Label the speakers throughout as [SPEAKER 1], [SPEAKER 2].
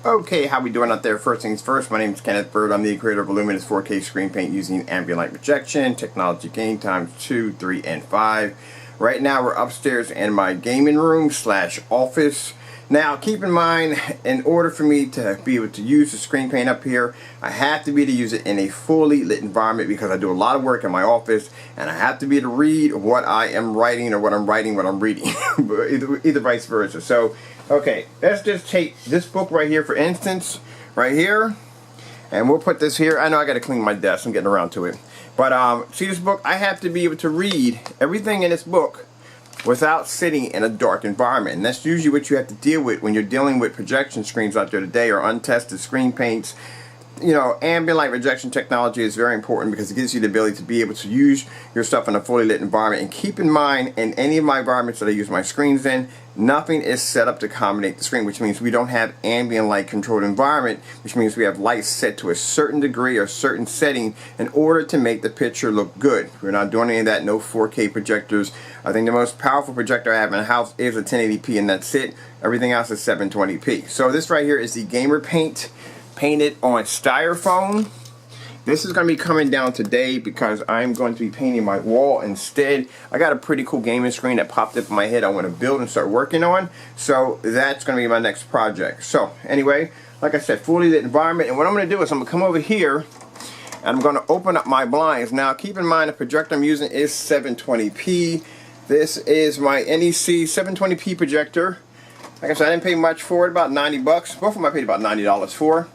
[SPEAKER 1] Okay, how we doing out there? First things first, my name is Kenneth Bird. I'm the creator of Luminous 4K screen paint using ambient light projection, technology gain times 2, 3, and 5. Right now we're upstairs in my gaming room slash office. Now keep in mind, in order for me to be able to use the screen paint up here, I have to be able to use it in a fully lit environment because I do a lot of work in my office and I have to be able to read what I am writing or what I'm writing what I'm reading. either vice versa. So okay, let's just take this book right here, for instance, right here, and we'll put this here. I know I got to clean my desk. I'm getting around to it. But see this book? I have to be able to read everything in this book without sitting in a dark environment. And that's usually what you have to deal with when you're dealing with projection screens out there today, or untested screen paints. You know, ambient light projection technology is very important because it gives you the ability to be able to use your stuff in a fully lit environment. And keep in mind, in any of my environments that I use my screens in, nothing is set up to accommodate the screen, which means we don't have ambient light controlled environment, which means we have lights set to a certain degree or certain setting in order to make the picture look good. We're not doing any of that, no 4K projectors. I think the most powerful projector I have in the house is a 1080p, and that's it. Everything else is 720p. So this right here is the Gamer Paint, painted on styrofoam. This is going to be coming down today because I'm going to be painting my wall instead. I got a pretty cool gaming screen that popped up in my head I want to build and start working on. So that's going to be my next project. So anyway, like I said, fully lit environment. And what I'm going to do is I'm going to come over here and I'm going to open up my blinds. Now keep in mind the projector I'm using is 720p. This is my NEC 720p projector. Like I said, I didn't pay much for it, about 90 bucks. Both of them I paid about $90 for.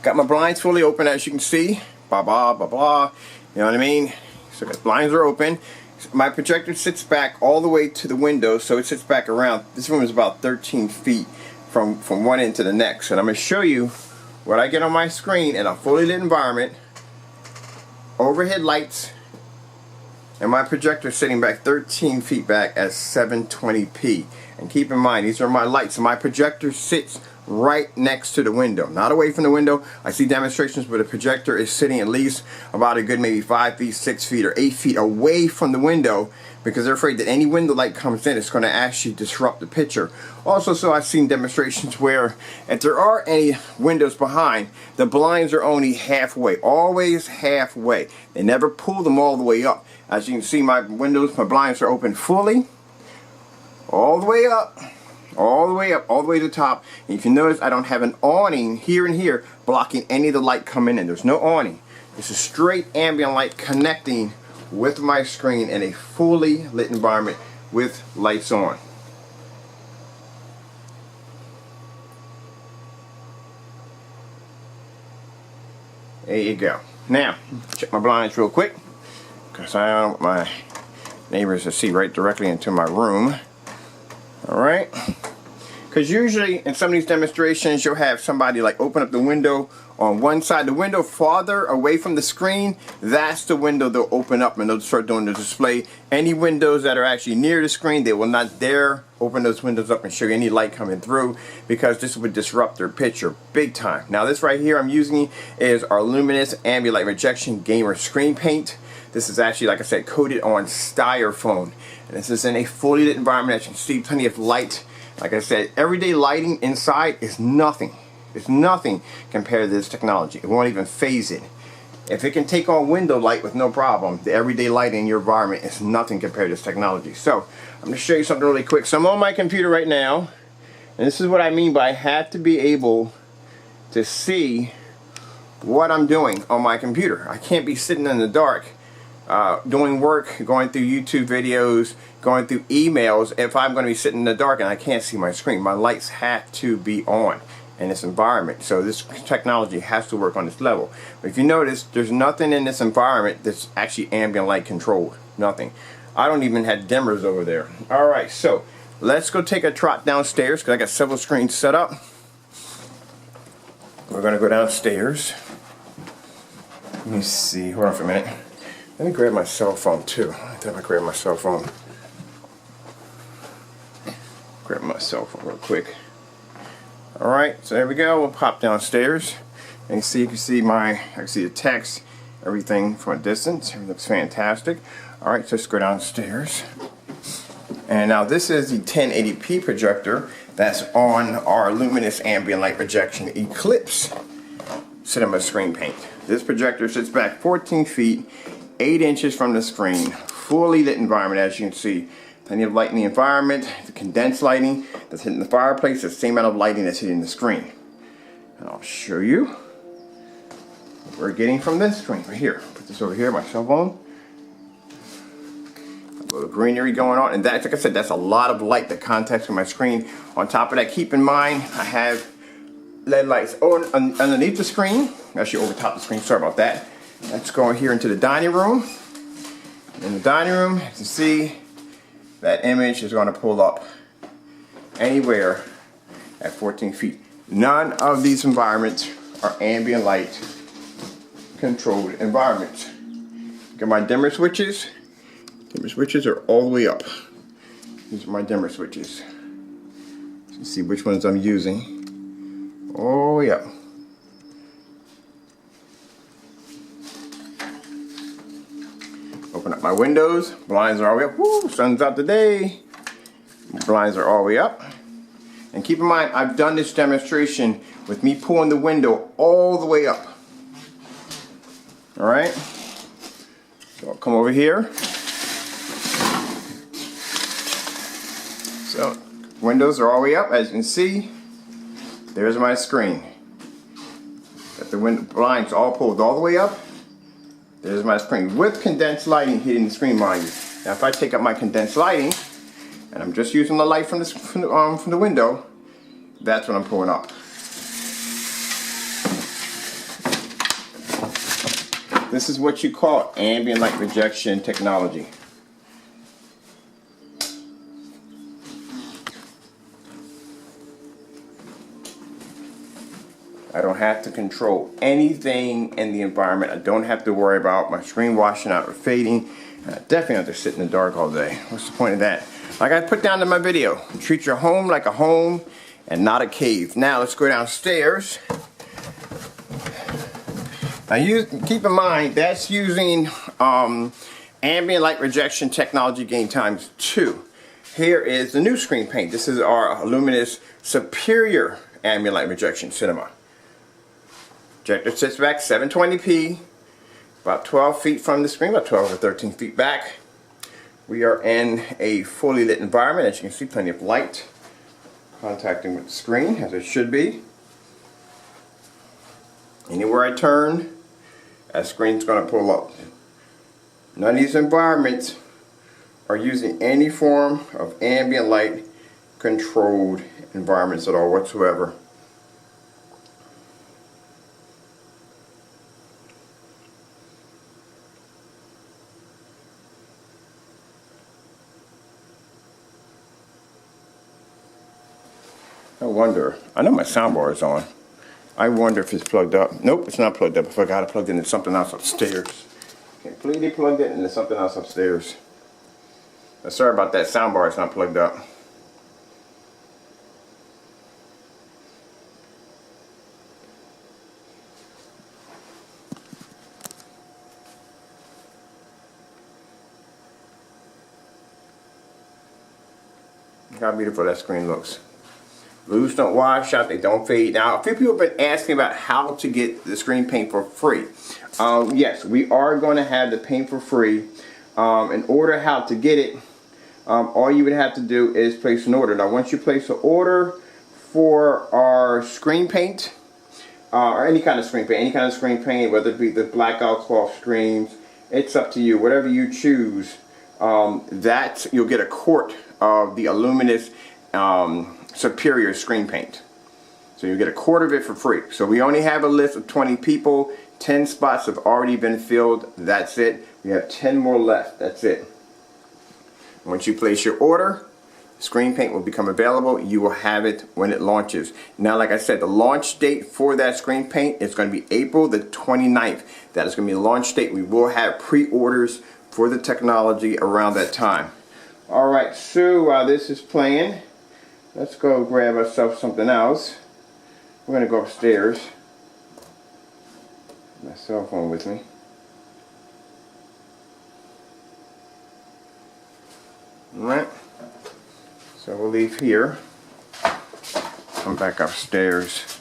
[SPEAKER 1] Got my blinds fully open, as you can see. Blah, blah, blah, blah. You know what I mean? So the blinds are open. My projector sits back all the way to the window, so it sits back around. This room is about 13 feet from one end to the next. And I'm going to show you what I get on my screen in a fully lit environment. Overhead lights. And my projector is sitting back 13 feet back at 720p. And keep in mind, these are my lights. My projector sits right next to the window, not away from the window. I see demonstrations where the projector is sitting at least about a good maybe 5 feet, 6 feet, or 8 feet away from the window because they're afraid that any window light comes in, it's going to actually disrupt the picture. Also, so I've seen demonstrations where if there are any windows behind, the blinds are only halfway, always halfway. They never pull them all the way up. As you can see, my windows, my blinds are open fully, all the way up. All the way up, all the way to the top. And if you notice, I don't have an awning here and here blocking any of the light coming in. There's no awning. This is straight ambient light connecting with my screen in a fully lit environment with lights on. There you go. Now, check my blinds real quick because I don't want my neighbors to see right directly into my room. Alright, because usually in some of these demonstrations you'll have somebody like open up the window on one side. The window farther away from the screen, that's the window they'll open up and they'll start doing the display. Any windows that are actually near the screen, they will not dare open those windows up and show you any light coming through because this would disrupt their picture big time. Now this right here I'm using is our Luminous Ambient Light Projection Gamer Screen Paint. This is actually, like I said, coated on styrofoam. And this is in a fully lit environment. As you can see, plenty of light. Like I said, everyday lighting inside is nothing. It's nothing compared to this technology. It won't even phase it. If it can take on window light with no problem, the everyday light in your environment is nothing compared to this technology. So, I'm going to show you something really quick. So I'm on my computer right now. And this is what I mean by I have to be able to see what I'm doing on my computer. I can't be sitting in the dark doing work, going through YouTube videos, going through emails if I'm going to be sitting in the dark and I can't see my screen. My lights have to be on in this environment. So this technology has to work on this level. But if you notice, there's nothing in this environment that's actually ambient light controlled. Nothing. I don't even have dimmers over there. Alright, so let's go take a trot downstairs because I got several screens set up. We're going to go downstairs. Let me see. Hold on for a minute. Let me grab my cell phone too. I think I grab my cell phone. Grab my cell phone real quick. Alright, so there we go. We'll pop downstairs. And you can see I can see the text, everything from a distance. It looks fantastic. Alright, so let's go downstairs. And now this is the 1080p projector that's on our luminous ambient light projection Eclipse cinema screen paint. This projector sits back 14 feet, 8 inches from the screen. Fully lit environment, as you can see. Plenty of light in the environment. The condensed lighting that's hitting the fireplace, the same amount of lighting that's hitting the screen. And I'll show you what we're getting from this screen right here. Put this over here, my cell phone. A little greenery going on, and that's, like I said, that's a lot of light that contacts with my screen. On top of that, keep in mind, I have LED lights underneath the screen, actually over top of the screen, sorry about that. Let's go here into the dining room. In the dining room, you can see that image is going to pull up anywhere at 14 feet. None of these environments are ambient light controlled environments. Look at my dimmer switches. Dimmer switches are all the way up. These are my dimmer switches. You can see which ones I'm using. All the way up. Open up my windows. Blinds are all the way up. Woo, sun's out today. Blinds are all the way up. And keep in mind, I've done this demonstration with me pulling the window all the way up. Alright? So I'll come over here. So, windows are all the way up, as you can see. There's my screen. Got the window blinds all pulled all the way up. There's my screen with condensed lighting hitting the screen, mind you. Now, if I take up my condensed lighting, and I'm just using the light from the window, that's what I'm pulling up. This is what you call ambient light projection technology. I don't have to control anything in the environment. I don't have to worry about my screen washing out or fading. I definitely have to sit in the dark all day. What's the point of that? Like I put down in my video, treat your home like a home and not a cave. Now let's go downstairs. Now keep in mind, that's using ambient light projection technology gain times 2. Here is the new screen paint. This is our luminous superior ambient light projection cinema. Projector sits back 720p, about 12 feet from the screen, about 12 or 13 feet back. We are in a fully lit environment. As you can see, plenty of light contacting with the screen, as it should be. Anywhere I turn, that screen's going to pull up. None of these environments are using any form of ambient light controlled environments at all whatsoever. I wonder, I know my soundbar is on. I wonder if it's plugged up. Nope, it's not plugged up. I forgot I plugged it into something else upstairs. Completely plugged it into something else upstairs. Sorry about that, soundbar is not plugged up. Look how beautiful that screen looks. Blues don't wash out, they don't fade. Now, a few people have been asking about how to get the screen paint for free. Yes, we are going to have the paint for free. In order how to get it, all you would have to do is place an order. Now, once you place an order for our screen paint, or any kind of screen paint, whether it be the blackout cloth screens, it's up to you. Whatever you choose, that you'll get a quart of the Illuminous superior screen paint. So you get a quart of it for free. So we only have a list of 20 people. 10 spots have already been filled. That's it. We have 10 more left. That's it. Once you place your order, screen paint will become available. You will have it when it launches. Now, like I said, the launch date for that screen paint is going to be April the 29th. That is going to be the launch date. We will have pre-orders for the technology around that time. Alright, so while this is playing, let's go grab ourselves something else. We're going to go upstairs. My cell phone with me. Alright, so we'll leave here. I'm back upstairs.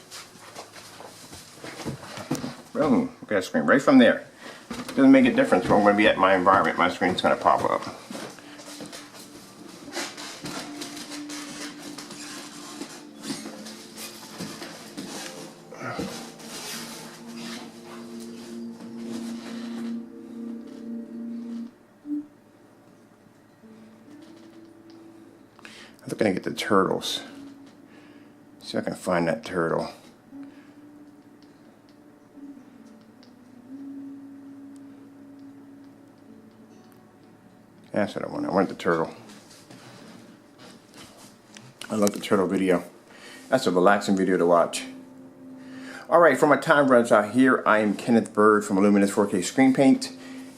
[SPEAKER 1] Boom, look at that screen right from there. Doesn't make a difference when I'm going to be at my environment. My screen's going to pop up. I'm looking to get the turtles. See if I can find that turtle. That's what I want. I want the turtle. I love the turtle video. That's a relaxing video to watch. Alright, for my time runs out here, I am Kenneth Bird from Luminous 4K Screen Paint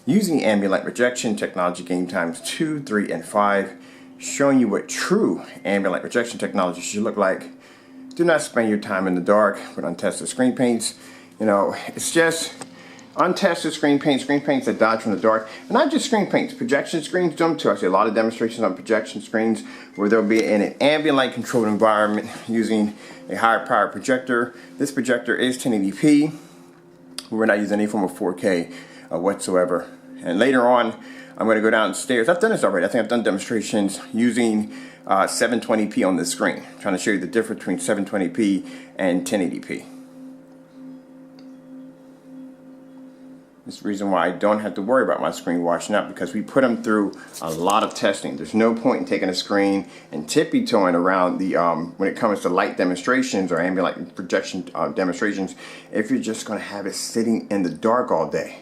[SPEAKER 1] using Ambient Light Rejection, technology game times 2, 3, and 5, showing you what true ambient light rejection technology should look like. Do not spend your time in the dark with untested screen paints. You know, it's just untested screen paints that dodge from the dark. And not just screen paints, projection screens do them too. I see a lot of demonstrations on projection screens where they'll be in an ambient light controlled environment using a higher power projector. This projector is 1080p. We're not using any form of 4K whatsoever. And later on, I'm going to go downstairs. I've done this already. I think I've done demonstrations using 720p on the screen. I'm trying to show you the difference between 720p and 1080p. This is the reason why I don't have to worry about my screen washing out, because we put them through a lot of testing. There's no point in taking a screen and tippy-toeing around the when it comes to light demonstrations or ambient light projection demonstrations if you're just going to have it sitting in the dark all day.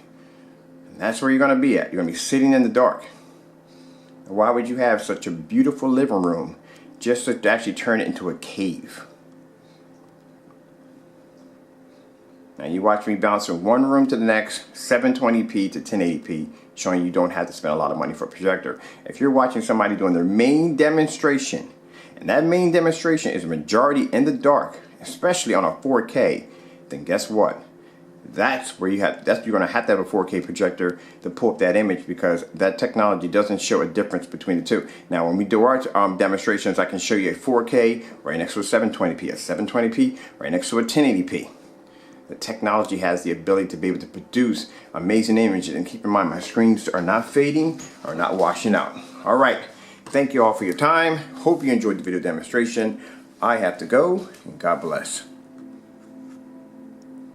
[SPEAKER 1] And that's where you're going to be at. You're going to be sitting in the dark. Why would you have such a beautiful living room just to actually turn it into a cave? Now you watch me bounce from one room to the next, 720p to 1080p, showing you don't have to spend a lot of money for a projector. If you're watching somebody doing their main demonstration, and that main demonstration is a majority in the dark, especially on a 4K, then guess what? That's where you're going to have a 4K projector to pull up that image, because that technology doesn't show a difference between the two. Now when we do our demonstrations, I can show you a 4K right next to a 720p, a 720p right next to a 1080p. The technology has the ability to be able to produce amazing images. And keep in mind, my screens are not fading or not washing out. Alright, thank you all for your time. Hope you enjoyed the video demonstration. I have to go, and God bless.